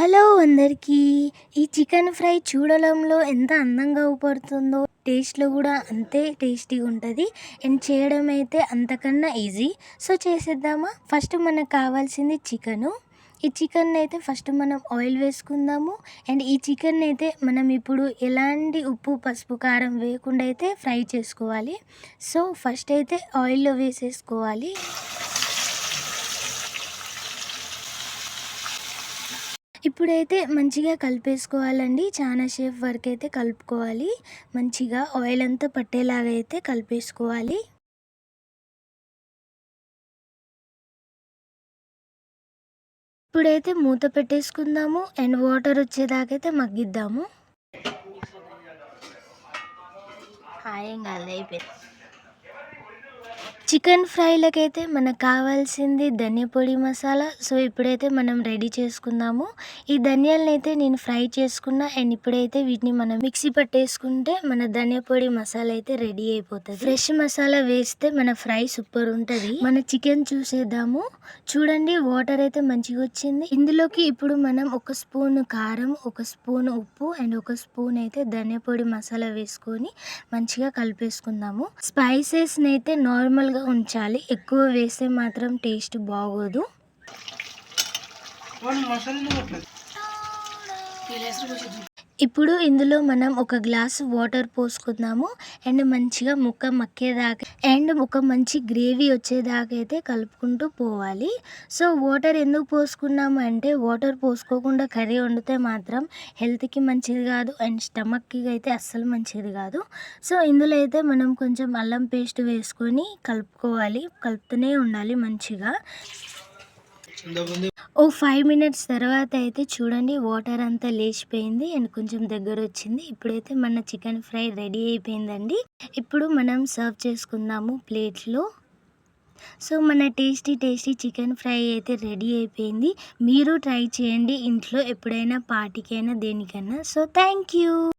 Hello అందరికీ. ఈ chicken fry చూడడంలో ఎంత అందంగా ఊపడుతుందో, టేస్ట్‌లో కూడా అంతే టేస్టీగా ఉంటది. అండ్ చేయడం అయితే అంతకన్నా ఈజీ. సో చేసేద్దామా? ఫస్ట్ మనకు కావాల్సింది చికెను. ఈ చికెన్‌నైతే ఫస్ట్ మనం ఆయిల్ వేసుకుందాము. అండ్ ఈ చికెన్‌నైతే మనం ఇప్పుడు ఎలాంటి ఉప్పు, పసుపు, కారం వేయకుండా అయితే ఫ్రై చేసుకోవాలి. సో ఫస్ట్ అయితే ఆయిల్‌లో వేసేసుకోవాలి. ఇప్పుడైతే మంచిగా కలిపేసుకోవాలండి. చాలా సేపు వరకు అయితే కలుపుకోవాలి. మంచిగా ఆయిల్ అంతా పట్టేలాగా అయితే కలిపేసుకోవాలి. ఇప్పుడైతే మూత పెట్టేసుకుందాము. అండ్ వాటర్ వచ్చేదాకా అయితే మగ్గిద్దాము. ఏం కాదు, అయిపోయింది. చికెన్ ఫ్రైలకైతే మనకు కావాల్సింది ధనియా పొడి మసాలా. సో ఇప్పుడైతే మనం రెడీ చేసుకుందాము. ఈ ధనియాలనైతే నేను ఫ్రై చేసుకున్నా. అండ్ ఇప్పుడైతే వీటిని మనం మిక్సీ పట్టేసుకుంటే మన ధనియా పొడి మసాలా అయితే రెడీ అయిపోతుంది. ఫ్రెష్ మసాలా వేస్తే మన ఫ్రై సూపర్ ఉంటుంది. మన చికెన్ చూసేద్దాము. చూడండి, వాటర్ అయితే మంచిగా వచ్చింది. ఇందులోకి ఇప్పుడు మనం ఒక స్పూన్ కారం, ఒక స్పూన్ ఉప్పు అండ్ ఒక స్పూన్ అయితే ధనియా పొడి మసాలా వేసుకొని మంచిగా కలిపేసుకుందాము. స్పైసెస్ అయితే నార్మల్గా ఉంచాలి. ఎక్కువ వేస్తే మాత్రం టేస్ట్ బాగోదు. ఇప్పుడు ఇందులో మనం ఒక గ్లాసు వాటర్ పోసుకుందాము. అండ్ మంచిగా ముక్క మక్కేదాకా అండ్ ఒక మంచి గ్రేవీ వచ్చేదాకా అయితే కలుపుకుంటూ పోవాలి. సో వాటర్ ఎందుకు పోసుకున్నాము అంటే, వాటర్ పోసుకోకుండా కర్రీ వండితే మాత్రం హెల్త్కి మంచిది కాదు అండ్ స్టమక్కి అయితే అస్సలు మంచిది కాదు. సో ఇందులో అయితే మనం కొంచెం అల్లం పేస్ట్ వేసుకొని కలుపుకోవాలి. కలుపుతూనే ఉండాలి మంచిగా. ఓ 5 మినిట్స్ తర్వాత అయితే చూడండి, వాటర్ అంతా లేచిపోయింది అండ్ కొంచెం దగ్గర వచ్చింది. ఇప్పుడైతే మన చికెన్ ఫ్రై రెడీ అయిపోయిందండి. ఇప్పుడు మనం సర్వ్ చేసుకుందాము ప్లేట్లో. సో మన టేస్టీ చికెన్ ఫ్రై అయితే రెడీ అయిపోయింది. మీరు ట్రై చేయండి ఇంట్లో ఎప్పుడైనా పార్టీకైనా దేనికైనా. So thank you.